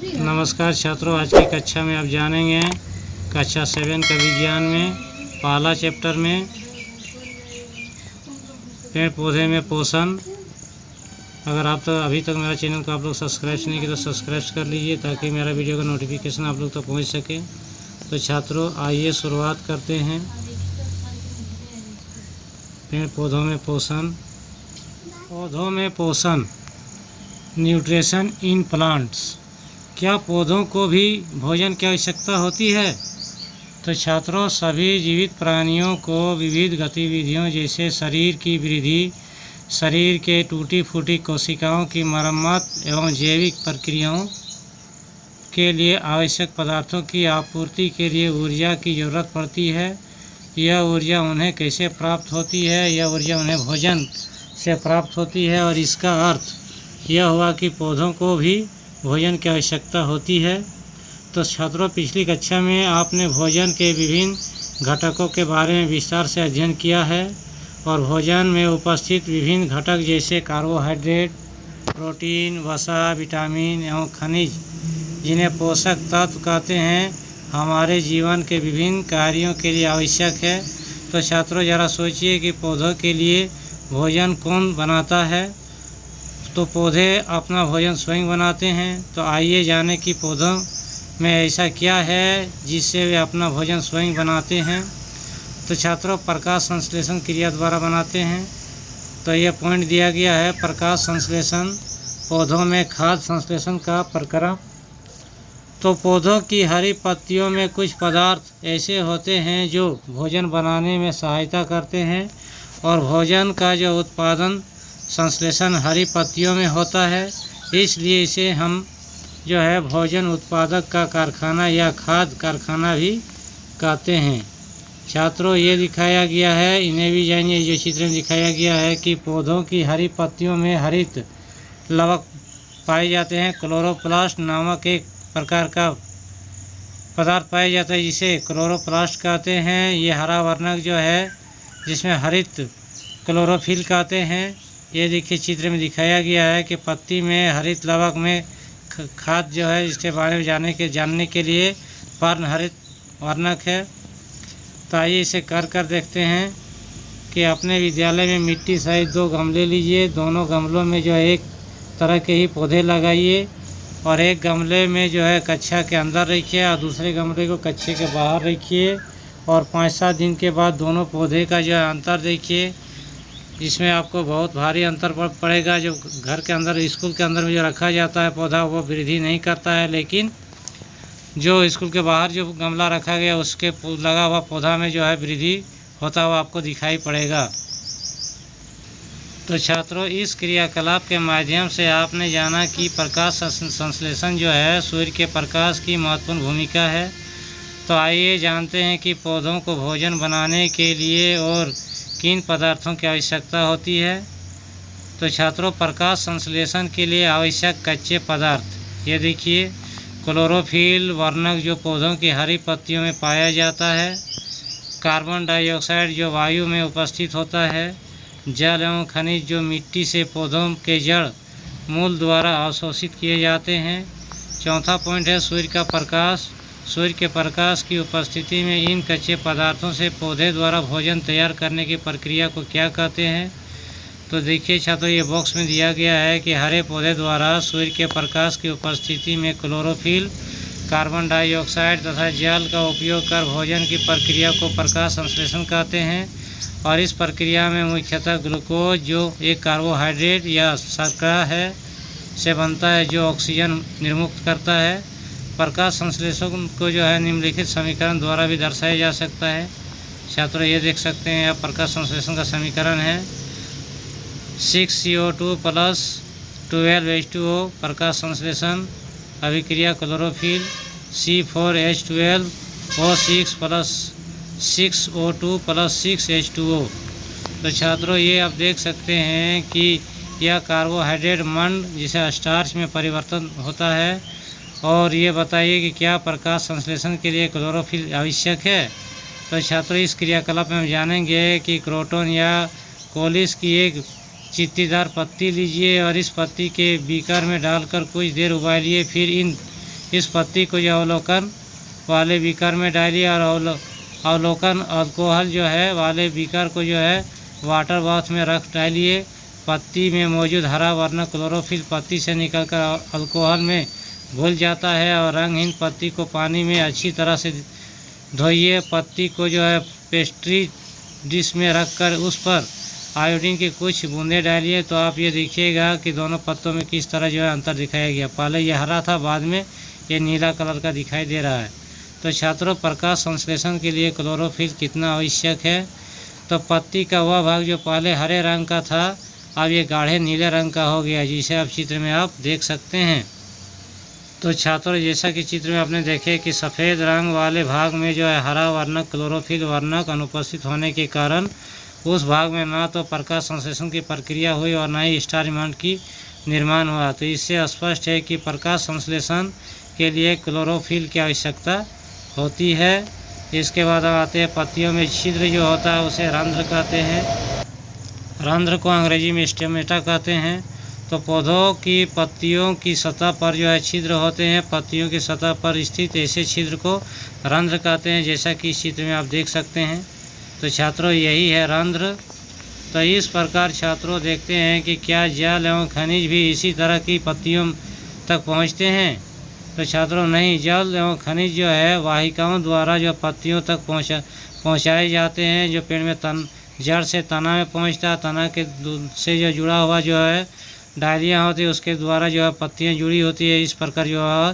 नमस्कार छात्रों, आज की कक्षा में आप जानेंगे कक्षा 7 का विज्ञान में पहला चैप्टर में पेड़ पौधे में पोषण। अगर आप तो अभी तक मेरा चैनल को आप लोग सब्सक्राइब नहीं किया तो सब्सक्राइब कर लीजिए ताकि मेरा वीडियो का नोटिफिकेशन आप लोग तक पहुंच सके। तो छात्रों आइए शुरुआत करते हैं। पेड़ पौधों में पोषण। पौधों में पोषण, न्यूट्रिशन इन प्लांट्स। क्या पौधों को भी भोजन की आवश्यकता होती है? तो छात्रों, सभी जीवित प्राणियों को विविध गतिविधियों जैसे शरीर की वृद्धि, शरीर के टूटी फूटी कोशिकाओं की मरम्मत एवं जैविक प्रक्रियाओं के लिए आवश्यक पदार्थों की आपूर्ति के लिए ऊर्जा की ज़रूरत पड़ती है। यह ऊर्जा उन्हें कैसे प्राप्त होती है? यह ऊर्जा उन्हें भोजन से प्राप्त होती है और इसका अर्थ यह हुआ कि पौधों को भी भोजन की आवश्यकता होती है। तो छात्रों, पिछली कक्षा में आपने भोजन के विभिन्न घटकों के बारे में विस्तार से अध्ययन किया है और भोजन में उपस्थित विभिन्न घटक जैसे कार्बोहाइड्रेट, प्रोटीन, वसा, विटामिन एवं खनिज, जिन्हें पोषक तत्व कहते हैं, हमारे जीवन के विभिन्न कार्यों के लिए आवश्यक है। तो छात्रों, ज़रा सोचिए कि पौधों के लिए भोजन कौन बनाता है? तो पौधे अपना भोजन स्वयं बनाते हैं। तो आइए जानें कि पौधों में ऐसा क्या है जिससे वे अपना भोजन स्वयं बनाते हैं। तो छात्रों, प्रकाश संश्लेषण क्रिया द्वारा बनाते हैं। तो यह पॉइंट दिया गया है, प्रकाश संश्लेषण पौधों में खाद्य संश्लेषण का प्रक्रम। तो पौधों की हरी पत्तियों में कुछ पदार्थ ऐसे होते हैं जो भोजन बनाने में सहायता करते हैं और भोजन का जो उत्पादन संश्लेषण हरी पत्तियों में होता है, इसलिए इसे हम जो है भोजन उत्पादक का कारखाना या खाद्य कारखाना भी कहते हैं। छात्रों, ये दिखाया गया है, इन्हें भी जानिए। जो चित्र में दिखाया गया है कि पौधों की हरी पत्तियों में हरित लवक पाए जाते हैं। क्लोरोप्लास्ट नामक एक प्रकार का पदार्थ पाया जाता है जिसे क्लोरोप्लास्ट कहते हैं। ये हरा वर्णक जो है जिसमें हरित क्लोरोफिल कहते हैं। ये देखिए चित्र में दिखाया गया है कि पत्ती में हरित लवक में खाद जो है, इसके बारे में जानने के लिए पर्ण हरित वर्णक है। तो आइए इसे कर देखते हैं कि अपने विद्यालय में मिट्टी सहित 2 गमले लीजिए। दोनों गमलों में जो है एक तरह के ही पौधे लगाइए और एक गमले में जो है कक्षा के अंदर रखिए और दूसरे गमले को कक्षा के बाहर रखिए और 5-7 दिन के बाद दोनों पौधे का जो है अंतर देखिए। इसमें आपको बहुत भारी अंतर पड़ेगा। जो घर के अंदर, स्कूल के अंदर में जो रखा जाता है पौधा, वो वृद्धि नहीं करता है, लेकिन जो स्कूल के बाहर जो गमला रखा गया उसके लगा हुआ पौधा में जो है वृद्धि होता हुआ आपको दिखाई पड़ेगा। तो छात्रों, इस क्रियाकलाप के माध्यम से आपने जाना कि प्रकाश संश्लेषण जो है सूर्य के प्रकाश की महत्वपूर्ण भूमिका है। तो आइए जानते हैं कि पौधों को भोजन बनाने के लिए और किन पदार्थों की आवश्यकता होती है। तो छात्रों, प्रकाश संश्लेषण के लिए आवश्यक कच्चे पदार्थ ये देखिए। क्लोरोफिल वर्णक जो पौधों की हरी पत्तियों में पाया जाता है, कार्बन डाइऑक्साइड जो वायु में उपस्थित होता है, जल एवं खनिज जो मिट्टी से पौधों के जड़ मूल द्वारा अवशोषित किए जाते हैं। चौथा पॉइंट है सूर्य का प्रकाश। सूर्य के प्रकाश की उपस्थिति में इन कच्चे पदार्थों से पौधे द्वारा भोजन तैयार करने की प्रक्रिया को क्या कहते हैं? तो देखिए छात्रों, ये बॉक्स में दिया गया है कि हरे पौधे द्वारा सूर्य के प्रकाश की उपस्थिति में क्लोरोफिल, कार्बन डाइऑक्साइड तथा जल का उपयोग कर भोजन की प्रक्रिया को प्रकाश संश्लेषण कहते हैं। और इस प्रक्रिया में मुख्यतः ग्लूकोज जो एक कार्बोहाइड्रेट या शर्करा है से बनता है जो ऑक्सीजन निर्मुक्त करता है। प्रकाश संश्लेषण को जो है निम्नलिखित समीकरण द्वारा भी दर्शाया जा सकता है। छात्रों, ये देख सकते हैं यह प्रकाश संश्लेषण का समीकरण है। 6CO2 + 12H2O प्रकाश संश्लेषण अभिक्रिया क्लोरोफिल C4H12O6 + 6O2 + 6H2O। तो छात्रों, ये आप देख सकते हैं कि यह कार्बोहाइड्रेट मंड जिसे स्टार्च में परिवर्तन होता है। और ये बताइए कि क्या प्रकाश संश्लेषण के लिए क्लोरोफिल आवश्यक है? तो छात्रों, इस क्रियाकलाप में हम जानेंगे कि क्रोटन या कोलिस की एक चित्तीदार पत्ती लीजिए और इस पत्ती के बीकर में डालकर कुछ देर उबालिए। फिर इन इस पत्ती को जो अवलोकन वाले बीकर में डालिए और अवलोकन अल्कोहल जो है वाले बीकर को जो है वाटर बाथ में रख डालिए। पत्ती में मौजूद हरा वर्ण क्लोरोफिल पत्ती से निकलकर अल्कोहल में घुल जाता है और रंगहीन पत्ती को पानी में अच्छी तरह से धोइए। पत्ती को जो है पेस्ट्री डिश में रखकर उस पर आयोडीन की कुछ बूंदें डालिए। तो आप ये देखिएगा कि दोनों पत्तों में किस तरह जो है अंतर दिखाया गया। पहले ये हरा था, बाद में ये नीला कलर का दिखाई दे रहा है। तो छात्रों, प्रकाश संश्लेषण के लिए क्लोरोफिल कितना आवश्यक है? तो पत्ती का वह भाग जो पहले हरे रंग का था अब ये गाढ़े नीले रंग का हो गया, जिसे आप चित्र में आप देख सकते हैं। तो छात्रों, जैसा कि चित्र में आपने देखे कि सफ़ेद रंग वाले भाग में जो है हरा वर्णक क्लोरोफिल वर्णक अनुपस्थित होने के कारण उस भाग में ना तो प्रकाश संश्लेषण की प्रक्रिया हुई और ना ही स्टार इमारत की निर्माण हुआ। तो इससे स्पष्ट है कि प्रकाश संश्लेषण के लिए क्लोरोफिल की आवश्यकता होती है। इसके बाद आते हैं पत्तियों में छिद्र जो होता है उसे रंध्र कहते हैं। रंध्र को अंग्रेजी में स्टेमेटा कहते हैं। तो पौधों की पत्तियों की सतह पर जो है छिद्र होते हैं। पत्तियों की सतह पर स्थित ऐसे छिद्र को रंध्र कहते हैं, जैसा कि इस चित्र में आप देख सकते हैं। तो छात्रों, यही है रंध्र। तो इस प्रकार छात्रों देखते हैं कि क्या जल एवं खनिज भी इसी तरह की पत्तियों तक पहुंचते हैं? तो छात्रों, नहीं, जल एवं खनिज जो है वाहिकाओं द्वारा जो पत्तियों तक पहुँचाए जाते हैं। जो पेड़ में जड़ से तना में पहुँचता है, तना के से जो जुड़ा हुआ जो है डालियाँ होती है उसके द्वारा जो है पत्तियाँ जुड़ी होती है, इस प्रकार जो है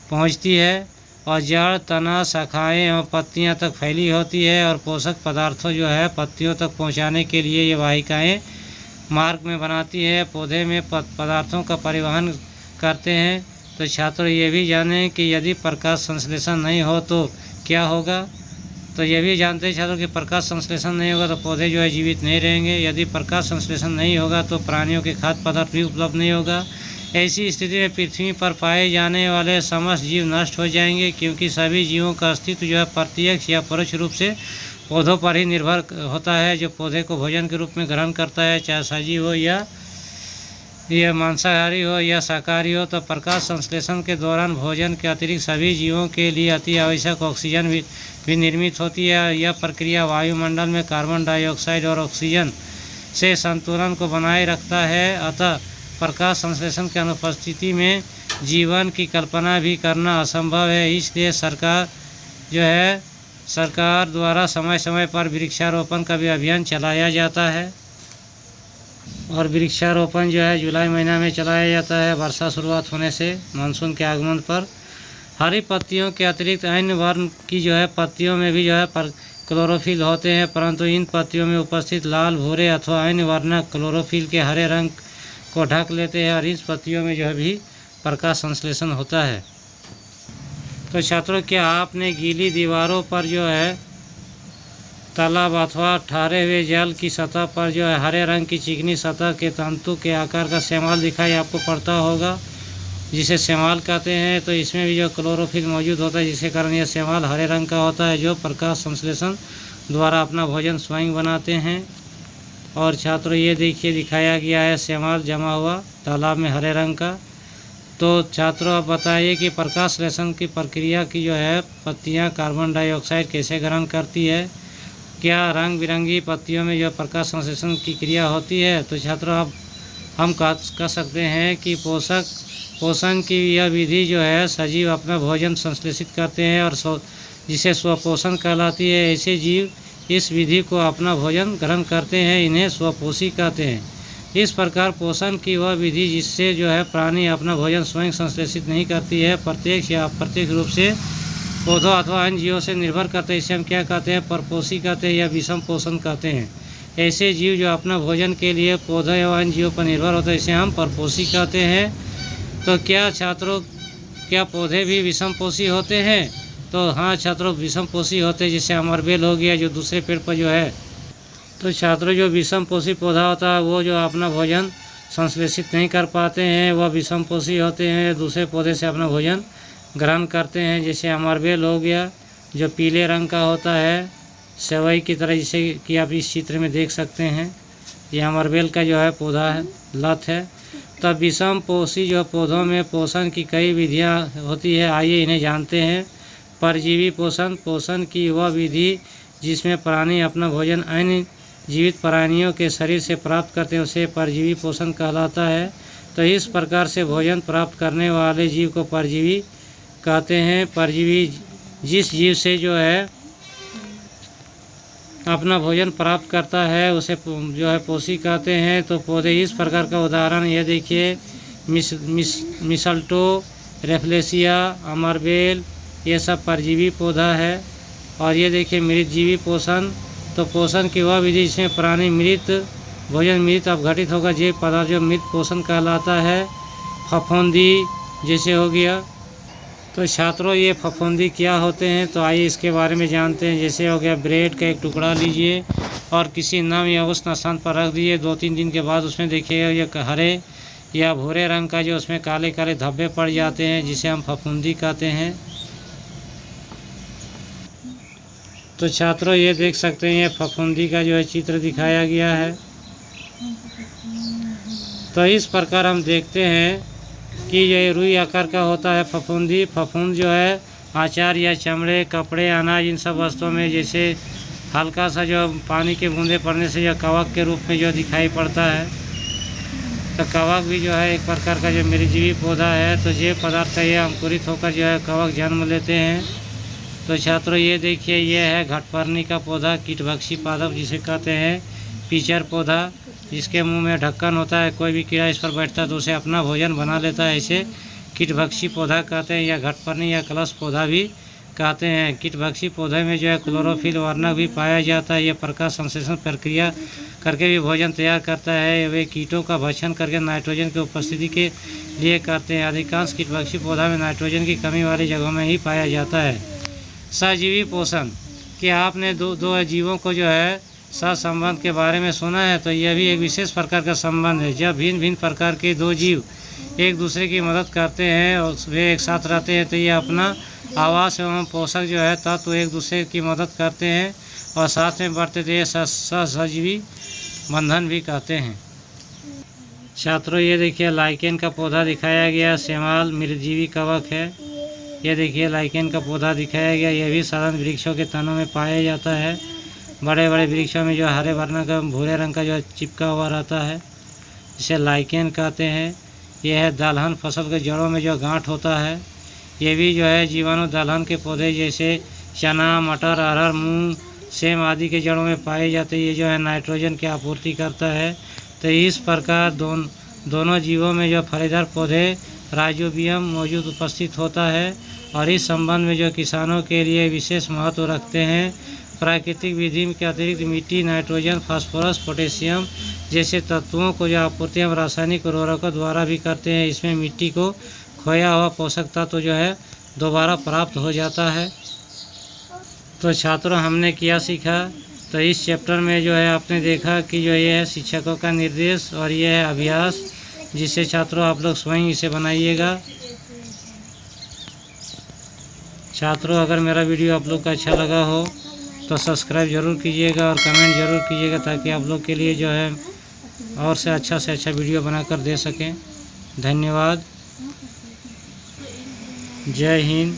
पहुँचती है। और जड़, तना, शाखाएँ एवं पत्तियाँ तक फैली होती है और पोषक पदार्थों जो है पत्तियों तक पहुँचाने के लिए ये वाहिकाएँ मार्ग में बनाती है, पौधे में पदार्थों का परिवहन करते हैं। तो छात्रों, ये भी जानें कि यदि प्रकाश संश्लेषण नहीं हो तो क्या होगा? तो ये भी जानते हैं छात्रों कि प्रकाश संश्लेषण नहीं होगा तो पौधे जो है जीवित नहीं रहेंगे। यदि प्रकाश संश्लेषण नहीं होगा तो प्राणियों के खाद्य पदार्थ भी उपलब्ध नहीं होगा। ऐसी स्थिति में पृथ्वी पर पाए जाने वाले समस्त जीव नष्ट हो जाएंगे, क्योंकि सभी जीवों का अस्तित्व जो है प्रत्यक्ष या परोक्ष रूप से पौधों पर ही निर्भर होता है, जो पौधे को भोजन के रूप में ग्रहण करता है, चाहे सजीव हो या यह मांसाहारी हो या शाकाहारी हो। तो प्रकाश संश्लेषण के दौरान भोजन के अतिरिक्त सभी जीवों के लिए अति आवश्यक ऑक्सीजन भी निर्मित होती है। यह प्रक्रिया वायुमंडल में कार्बन डाइऑक्साइड और ऑक्सीजन से संतुलन को बनाए रखता है। अतः प्रकाश संश्लेषण की अनुपस्थिति में जीवन की कल्पना भी करना असंभव है। इसलिए सरकार द्वारा समय समय पर वृक्षारोपण का भी अभियान चलाया जाता है। और वृक्षारोपण जो है जुलाई महीना में चलाया जाता है, वर्षा शुरुआत होने से मानसून के आगमन पर। हरी पत्तियों के अतिरिक्त अन्य वर्ण की जो है पत्तियों में भी जो है क्लोरोफिल होते हैं, परंतु इन पत्तियों में उपस्थित लाल, भूरे अथवा अन्य वर्ण क्लोरोफिल के हरे रंग को ढक लेते हैं और इस पत्तियों में जो है भी प्रकाश संश्लेषण होता है। तो छात्रों, क्या आपने गीली दीवारों पर जो है तालाब अथवा ठहरे हुए जल की सतह पर जो है हरे रंग की चिकनी सतह के तंतु के आकार का शैवाल दिखाई आपको पड़ता होगा, जिसे शैवाल कहते हैं। तो इसमें भी जो क्लोरोफिल मौजूद होता है, जिसके कारण यह शैवाल हरे रंग का होता है, जो प्रकाश संश्लेषण द्वारा अपना भोजन स्वयं बनाते हैं। और छात्रों, ये देखिए दिखाया गया है शैवाल जमा हुआ तालाब में हरे रंग का। तो छात्रों, आप बताइए कि प्रकाश संश्लेषण की प्रक्रिया की जो है पत्तियाँ कार्बन डाइऑक्साइड कैसे ग्रहण करती है? क्या रंग बिरंगी पत्तियों में जो प्रकाश संश्लेषण की क्रिया होती है? तो छात्रों, अब हम कह सकते हैं कि पोषण की यह विधि जो है सजीव अपना भोजन संश्लेषित करते हैं और जिसे स्वपोषण कहलाती है। ऐसे जीव इस विधि को अपना भोजन ग्रहण करते हैं, इन्हें स्वपोषी कहते हैं। इस प्रकार पोषण की वह विधि जिससे जो है प्राणी अपना भोजन स्वयं संश्लेषित नहीं करती है, प्रत्यक्ष या अप्रत्यक्ष रूप से पौधों अथवा अन्य जीवों से निर्भर करते हैं, इसे हम क्या कहते हैं? परपोषी कहते हैं या विषम पोषण कहते हैं। ऐसे जीव जो अपना भोजन के लिए पौधों एवं अन्य जीवों पर निर्भर होते हैं, इसे हम परपोषी कहते हैं। तो क्या छात्रों, क्या पौधे भी विषम पोषी होते हैं? तो हाँ छात्रों, विषम पोषी होते हैं, जैसे अमरबेल हो गया जो दूसरे पेड़ पर जो है। तो छात्रों, जो विषम पोषी पौधा होता है वो जो अपना भोजन संश्लेषित नहीं कर पाते हैं, वह विषम पोषी होते हैं, दूसरे पौधे से अपना भोजन ग्रहण करते हैं। जैसे अमरबेल हो गया जो पीले रंग का होता है, सेवई की तरह, जिसे कि आप इस चित्र में देख सकते हैं। यह अमरबेल का जो है पौधा है, लत है। तब विषम पोषी जो पौधों में पोषण की कई विधियां होती है, आइए इन्हें जानते हैं। परजीवी पोषण, पोषण की वह विधि जिसमें प्राणी अपना भोजन अन्य जीवित प्राणियों के शरीर से प्राप्त करते हैं उसे परजीवी पोषण कहलाता है। तो इस प्रकार से भोजन प्राप्त करने वाले जीव को परजीवी कहते हैं। परजीवी जिस जीव से जो है अपना भोजन प्राप्त करता है उसे जो है पोषी कहते हैं। तो पौधे इस प्रकार का उदाहरण ये देखिए, मिसल्टो, रेफ्लेसिया, अमरबेल, ये सब परजीवी पौधा है। और ये देखिए मृतजीवी पोषण, तो पोषण की वह विधि जिसमें प्राणी मृत भोजन मृत अपघटित होगा जीव पदार्थ जो मृत पोषण कहलाता है। फफूंदी जैसे हो गया। तो छात्रों ये फफूंदी क्या होते हैं, तो आइए इसके बारे में जानते हैं। जैसे हो गया ब्रेड का एक टुकड़ा लीजिए और किसी नम या उष्ण स्थान पर रख दीजिए। 2-3 दिन के बाद उसमें देखिएगा ये हरे या भूरे रंग का जो उसमें काले काले धब्बे पड़ जाते हैं, जिसे हम फफूंदी कहते हैं। तो छात्रों ये देख सकते हैं, ये फफूंदी का जो है चित्र दिखाया गया है। तो इस प्रकार हम देखते हैं कि ये रुई आकार का होता है फफूंदी। फफूंद जो है आचार या चमड़े, कपड़े, अनाज, इन सब वस्तुओं में जैसे हल्का सा जो पानी के बूंदे पड़ने से जो कवक के रूप में जो दिखाई पड़ता है। तो कवक भी जो है एक प्रकार का जो मृतजीवी पौधा है। तो ये पदार्थ का ये अंकुरित होकर जो है कवक जन्म लेते हैं। तो छात्रों ये देखिए, ये है घटपर्णी का पौधा, कीटभक्षी पादप जिसे कहते हैं। पीचर पौधा जिसके मुंह में ढक्कन होता है, कोई भी कीड़ा इस पर बैठता है तो उसे अपना भोजन बना लेता है, इसे कीटभक्षी पौधा कहते हैं। या घटपर्णी या कलश पौधा भी कहते हैं। कीटभक्षी पौधे में जो है क्लोरोफिल वर्णक भी पाया जाता है। यह प्रकाश संश्लेषण प्रक्रिया करके भी भोजन तैयार करता है। वे कीटों का भक्षण करके नाइट्रोजन की उपस्थिति के लिए करते हैं। अधिकांश कीटभक्षी पौधा में नाइट्रोजन की कमी वाली जगहों में ही पाया जाता है। सहजीवी पोषण, कि आपने दो जीवों को जो है सहसंबंध के बारे में सुना है, तो यह भी एक विशेष प्रकार का संबंध है। जब भिन्न भिन्न प्रकार के दो जीव एक दूसरे की मदद करते हैं और वे एक साथ रहते हैं, तो ये अपना आवास एवं पोषक जो है तत्व एक दूसरे की मदद करते हैं और साथ में बढ़ते थे, सहजीवी बंधन भी कहते हैं। छात्रों ये देखिए लाइकेन का पौधा दिखाया गया, सेमाल मृतजीवी कवक है। ये देखिए लाइकेन का पौधा दिखाया गया, यह भी साधारण वृक्षों के तनों में पाया जाता है। बड़े बड़े वृक्षों में जो हरे वर्ण का भूरे रंग का जो चिपका हुआ रहता है, इसे लाइकेन कहते हैं। यह है दलहन फसल के जड़ों में जो गांठ होता है, ये भी जो है जीवाणु दलहन के पौधे जैसे चना, मटर, अरहर, मूंग, सेम आदि के जड़ों में पाए जाते हैं। ये जो है नाइट्रोजन की आपूर्ति करता है। तो इस प्रकार दोनों जीवों में जो फलीदार पौधे राइजोबियम मौजूद उपस्थित होता है और इस संबंध में जो किसानों के लिए विशेष महत्व रखते हैं। प्राकृतिक विधि के अतिरिक्त मिट्टी नाइट्रोजन, फास्फोरस, पोटेशियम जैसे तत्वों को जो आपूर्ति हम रासायनिक उर्वरकों द्वारा भी करते हैं। इसमें मिट्टी को खोया हुआ पोषक तत्व जो है दोबारा प्राप्त हो जाता है। तो छात्रों हमने क्या सीखा, तो इस चैप्टर में जो है आपने देखा कि जो ये है शिक्षकों का निर्देश और ये है अभ्यास, जिसे छात्रों आप लोग स्वयं इसे बनाइएगा। छात्रों अगर मेरा वीडियो आप लोग का अच्छा लगा हो तो सब्सक्राइब ज़रूर कीजिएगा और कमेंट ज़रूर कीजिएगा, ताकि आप लोग के लिए जो है और से अच्छा वीडियो बनाकर दे सकें। धन्यवाद। जय हिंद।